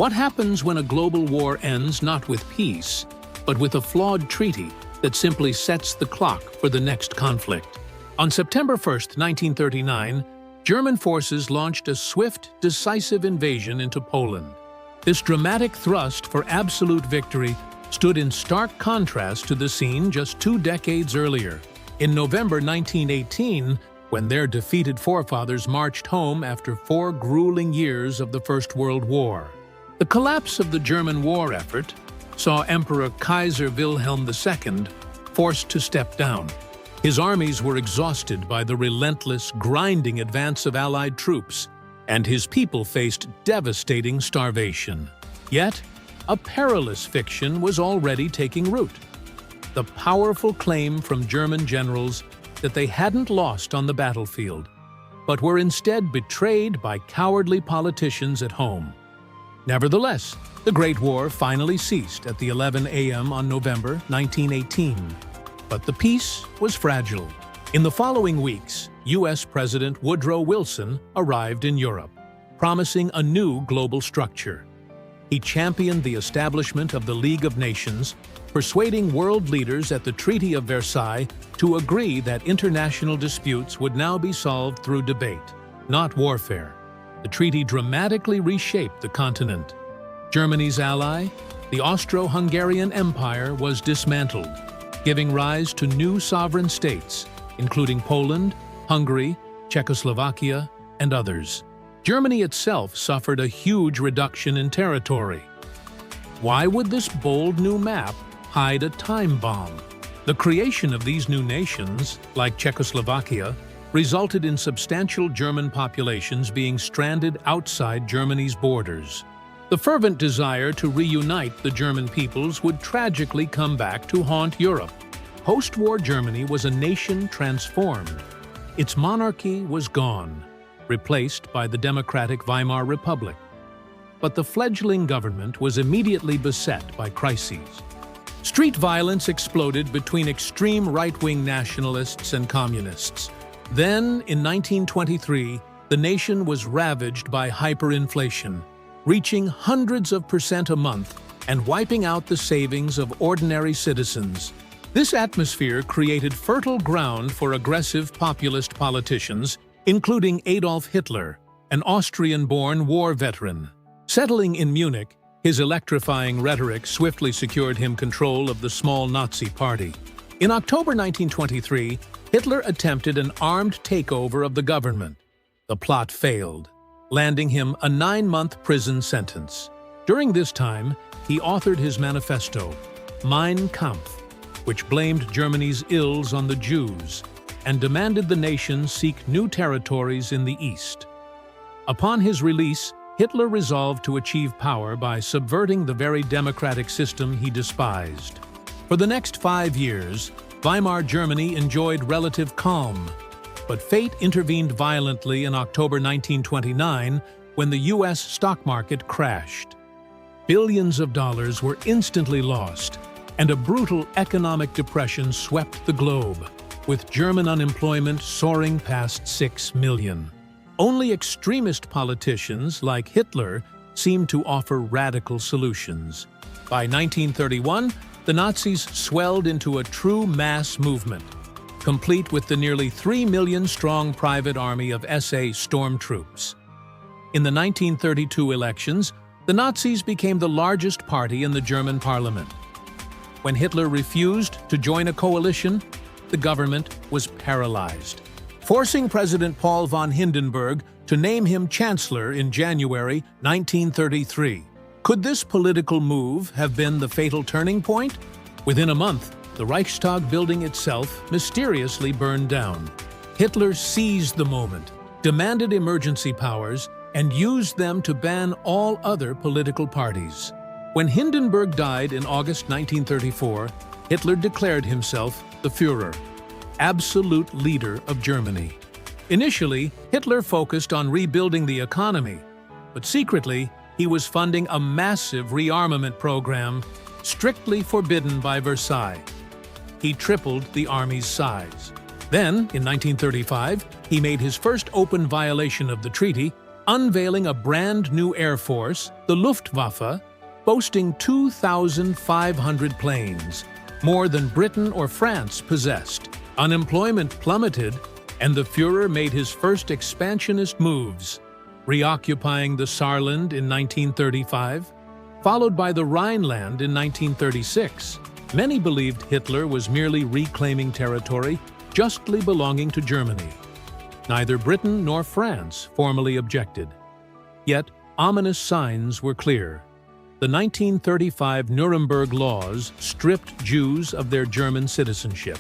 What happens when a global war ends not with peace, but with a flawed treaty that simply sets the clock for the next conflict? On September 1, 1939, German forces launched a swift, decisive invasion into Poland. This dramatic thrust for absolute victory stood in stark contrast to the scene just 2 decades earlier, in November 1918, when their defeated forefathers marched home after 4 grueling years of the First World War. The collapse of the German war effort saw Emperor Kaiser Wilhelm II forced to step down. His armies were exhausted by the relentless, grinding advance of Allied troops, and his people faced devastating starvation. Yet, a perilous fiction was already taking root. The powerful claim from German generals that they hadn't lost on the battlefield, but were instead betrayed by cowardly politicians at home. Nevertheless, the Great War finally ceased at the 11 a.m. on November 1918. But the peace was fragile. In the following weeks, U.S. President Woodrow Wilson arrived in Europe, promising a new global structure. He championed the establishment of the League of Nations, persuading world leaders at the Treaty of Versailles to agree that international disputes would now be solved through debate, not warfare. The treaty dramatically reshaped the continent. Germany's ally, the Austro-Hungarian Empire, was dismantled, giving rise to new sovereign states, including Poland, Hungary, Czechoslovakia, and others. Germany itself suffered a huge reduction in territory. Why would this bold new map hide a time bomb? The creation of these new nations, like Czechoslovakia, resulted in substantial German populations being stranded outside Germany's borders. The fervent desire to reunite the German peoples would tragically come back to haunt Europe. Post-war Germany was a nation transformed. Its monarchy was gone, replaced by the democratic Weimar Republic. But the fledgling government was immediately beset by crises. Street violence exploded between extreme right-wing nationalists and communists. Then, in 1923, the nation was ravaged by hyperinflation, reaching hundreds of % a month and wiping out the savings of ordinary citizens. This atmosphere created fertile ground for aggressive populist politicians, including Adolf Hitler, an Austrian-born war veteran. Settling in Munich, his electrifying rhetoric swiftly secured him control of the small Nazi party. In October 1923, Hitler attempted an armed takeover of the government. The plot failed, landing him a 9-month prison sentence. During this time, he authored his manifesto, Mein Kampf, which blamed Germany's ills on the Jews and demanded the nation seek new territories in the East. Upon his release, Hitler resolved to achieve power by subverting the very democratic system he despised. For the next 5 years, Weimar Germany enjoyed relative calm, but fate intervened violently in October 1929 when the U.S. stock market crashed. Billions of dollars were instantly lost, and a brutal economic depression swept the globe, with German unemployment soaring past 6 million. Only extremist politicians like Hitler seemed to offer radical solutions. By 1931, the Nazis swelled into a true mass movement, complete with the nearly 3 million-strong private army of SA stormtroops. In the 1932 elections, the Nazis became the largest party in the German parliament. When Hitler refused to join a coalition, the government was paralyzed, forcing President Paul von Hindenburg to name him Chancellor in January 1933. Could this political move have been the fatal turning point? Within a month, the Reichstag building itself mysteriously burned down. Hitler seized the moment, demanded emergency powers, and used them to ban all other political parties. When Hindenburg died in August 1934, Hitler declared himself the Führer, absolute leader of Germany. Initially, Hitler focused on rebuilding the economy, but secretly, he was funding a massive rearmament program strictly forbidden by Versailles. He tripled the army's size. Then, in 1935, he made his first open violation of the treaty, unveiling a brand new air force, the Luftwaffe, boasting 2,500 planes, more than Britain or France possessed. Unemployment plummeted, and the Führer made his first expansionist moves, reoccupying the Saarland in 1935, followed by the Rhineland in 1936. Many believed Hitler was merely reclaiming territory justly belonging to Germany. Neither Britain nor France formally objected. Yet, ominous signs were clear. The 1935 Nuremberg laws stripped Jews of their German citizenship.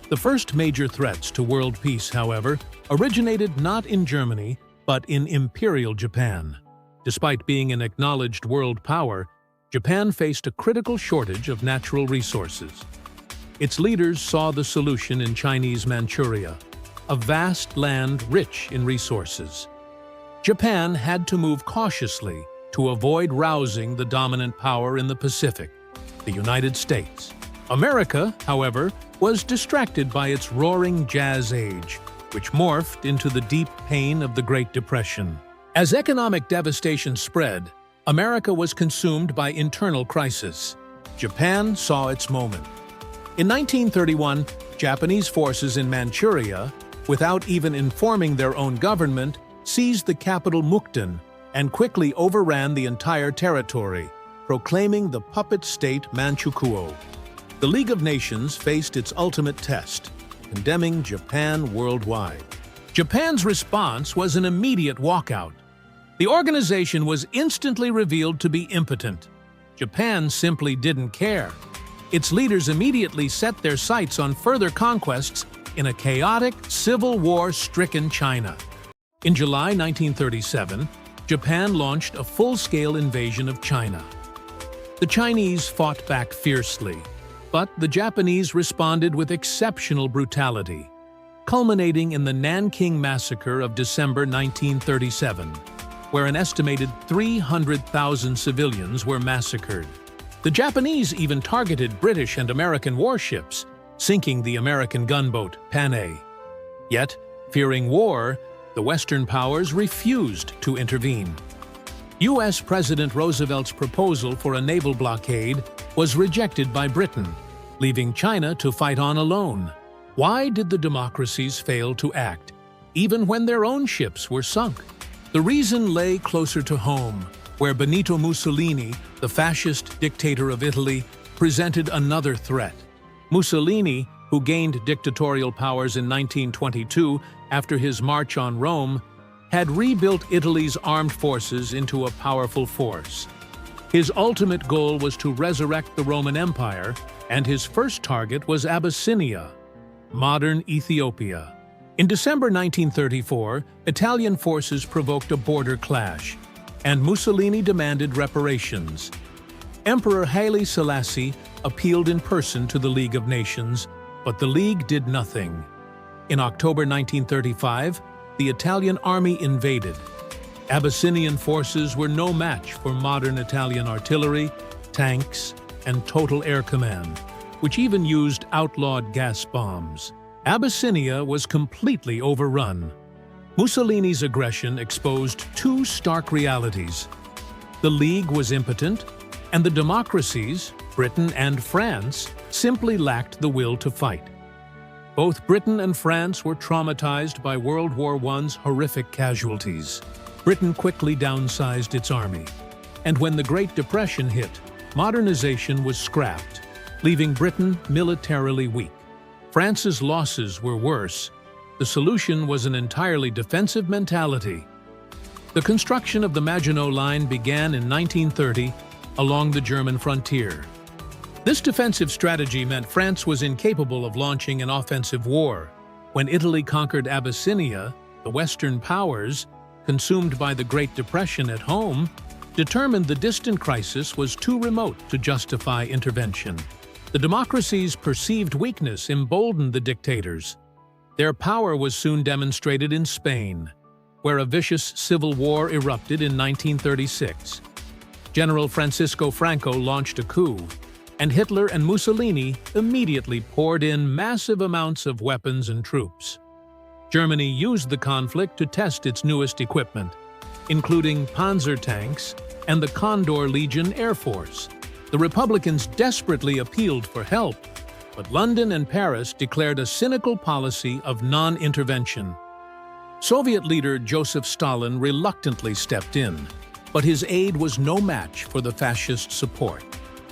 The first major threats to world peace, however, originated not in Germany, but in Imperial Japan. Despite being an acknowledged world power, Japan faced a critical shortage of natural resources. Its leaders saw the solution in Chinese Manchuria, a vast land rich in resources. Japan had to move cautiously to avoid rousing the dominant power in the Pacific, the United States. America, however, was distracted by its roaring jazz age, which morphed into the deep pain of the Great Depression. As economic devastation spread, America was consumed by internal crisis. Japan saw its moment. In 1931, Japanese forces in Manchuria, without even informing their own government, seized the capital Mukden and quickly overran the entire territory, proclaiming the puppet state Manchukuo. The League of Nations faced its ultimate test, condemning Japan worldwide. Japan's response was an immediate walkout. The organization was instantly revealed to be impotent. Japan simply didn't care. Its leaders immediately set their sights on further conquests in a chaotic, civil war-stricken China. In July 1937, Japan launched a full-scale invasion of China. The Chinese fought back fiercely, but the Japanese responded with exceptional brutality, culminating in the Nanking Massacre of December 1937, where an estimated 300,000 civilians were massacred. The Japanese even targeted British and American warships, sinking the American gunboat Panay. Yet, fearing war, the Western powers refused to intervene. U.S. President Roosevelt's proposal for a naval blockade was rejected by Britain, leaving China to fight on alone. Why did the democracies fail to act, even when their own ships were sunk? The reason lay closer to home, where Benito Mussolini, the fascist dictator of Italy, presented another threat. Mussolini, who gained dictatorial powers in 1922 after his march on Rome, had rebuilt Italy's armed forces into a powerful force. His ultimate goal was to resurrect the Roman Empire, and his first target was Abyssinia, modern Ethiopia. In December 1934, Italian forces provoked a border clash, and Mussolini demanded reparations. Emperor Haile Selassie appealed in person to the League of Nations, but the League did nothing. In October 1935, the Italian army invaded. Abyssinian forces were no match for modern Italian artillery, tanks, and total air command, which even used outlawed gas bombs. Abyssinia was completely overrun. Mussolini's aggression exposed two stark realities. The League was impotent, and the democracies, Britain and France, simply lacked the will to fight. Both Britain and France were traumatized by World War I's horrific casualties. Britain quickly downsized its army, and when the Great Depression hit, modernization was scrapped, leaving Britain militarily weak. France's losses were worse. The solution was an entirely defensive mentality. The construction of the Maginot Line began in 1930 along the German frontier. This defensive strategy meant France was incapable of launching an offensive war. When Italy conquered Abyssinia, the Western powers, consumed by the Great Depression at home, determined the distant crisis was too remote to justify intervention. The democracies' perceived weakness emboldened the dictators. Their power was soon demonstrated in Spain, where a vicious civil war erupted in 1936. General Francisco Franco launched a coup, and Hitler and Mussolini immediately poured in massive amounts of weapons and troops. Germany used the conflict to test its newest equipment, including Panzer tanks and the Condor Legion Air Force. The Republicans desperately appealed for help, but London and Paris declared a cynical policy of non-intervention. Soviet leader Joseph Stalin reluctantly stepped in, but his aid was no match for the fascist support.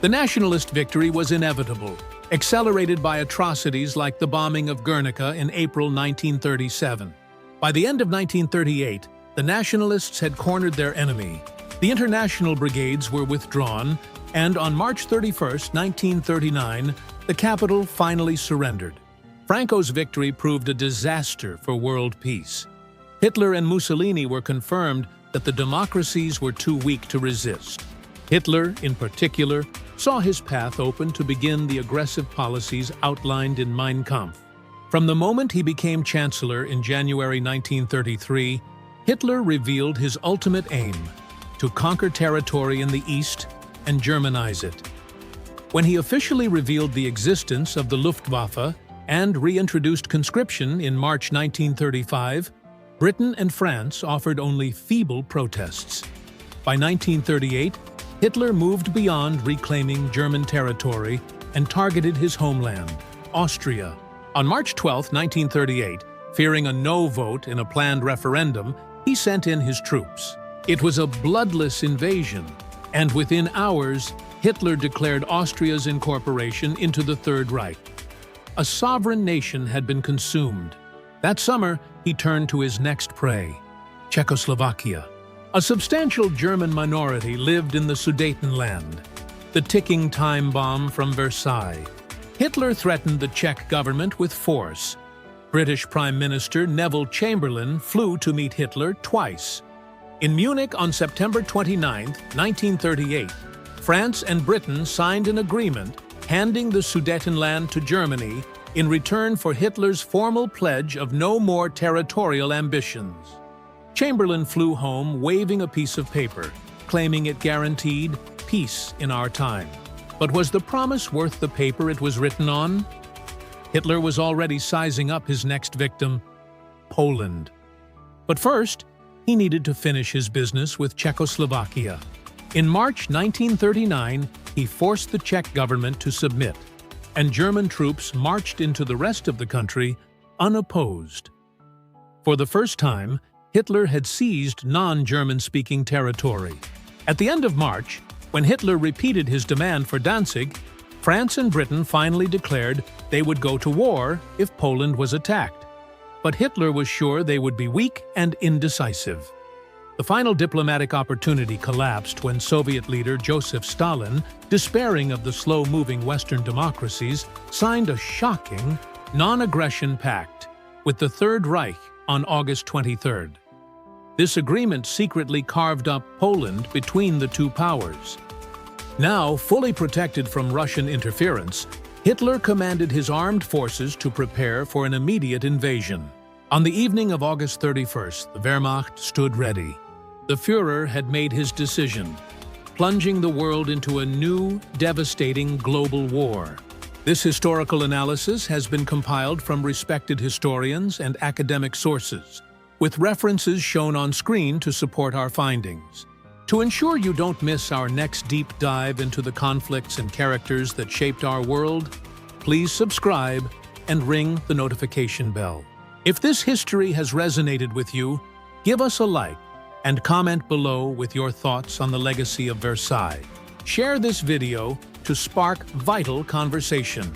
The nationalist victory was inevitable, accelerated by atrocities like the bombing of Guernica in April 1937. By the end of 1938, the nationalists had cornered their enemy. The international brigades were withdrawn, and on March 31, 1939, the capital finally surrendered. Franco's victory proved a disaster for world peace. Hitler and Mussolini were confirmed that the democracies were too weak to resist. Hitler, in particular, saw his path open to begin the aggressive policies outlined in Mein Kampf. From the moment he became chancellor in January 1933, Hitler revealed his ultimate aim: to conquer territory in the East and Germanize it. When he officially revealed the existence of the Luftwaffe and reintroduced conscription in March 1935, Britain and France offered only feeble protests. By 1938, Hitler moved beyond reclaiming German territory and targeted his homeland, Austria. On March 12, 1938, fearing a no vote in a planned referendum, he sent in his troops. It was a bloodless invasion, and within hours, Hitler declared Austria's incorporation into the Third Reich. A sovereign nation had been consumed. That summer, he turned to his next prey, Czechoslovakia. A substantial German minority lived in the Sudetenland, the ticking time bomb from Versailles. Hitler threatened the Czech government with force. British Prime Minister Neville Chamberlain flew to meet Hitler twice. In Munich on September 29, 1938, France and Britain signed an agreement handing the Sudetenland to Germany in return for Hitler's formal pledge of no more territorial ambitions. Chamberlain flew home waving a piece of paper, claiming it guaranteed peace in our time. But was the promise worth the paper it was written on? Hitler was already sizing up his next victim, Poland. But first, he needed to finish his business with Czechoslovakia. In March 1939, he forced the Czech government to submit, and German troops marched into the rest of the country unopposed. For the first time, Hitler had seized non-German-speaking territory. At the end of March, when Hitler repeated his demand for Danzig, France and Britain finally declared they would go to war if Poland was attacked. But Hitler was sure they would be weak and indecisive. The final diplomatic opportunity collapsed when Soviet leader Joseph Stalin, despairing of the slow-moving Western democracies, signed a shocking non-aggression pact with the Third Reich on August 23rd. This agreement secretly carved up Poland between the two powers. Now, fully protected from Russian interference, Hitler commanded his armed forces to prepare for an immediate invasion. On the evening of August 31st, the Wehrmacht stood ready. The Führer had made his decision, plunging the world into a new, devastating global war. This historical analysis has been compiled from respected historians and academic sources, with references shown on screen to support our findings. To ensure you don't miss our next deep dive into the conflicts and characters that shaped our world, please subscribe and ring the notification bell. If this history has resonated with you, give us a like and comment below with your thoughts on the legacy of Versailles. Share this video to spark vital conversation.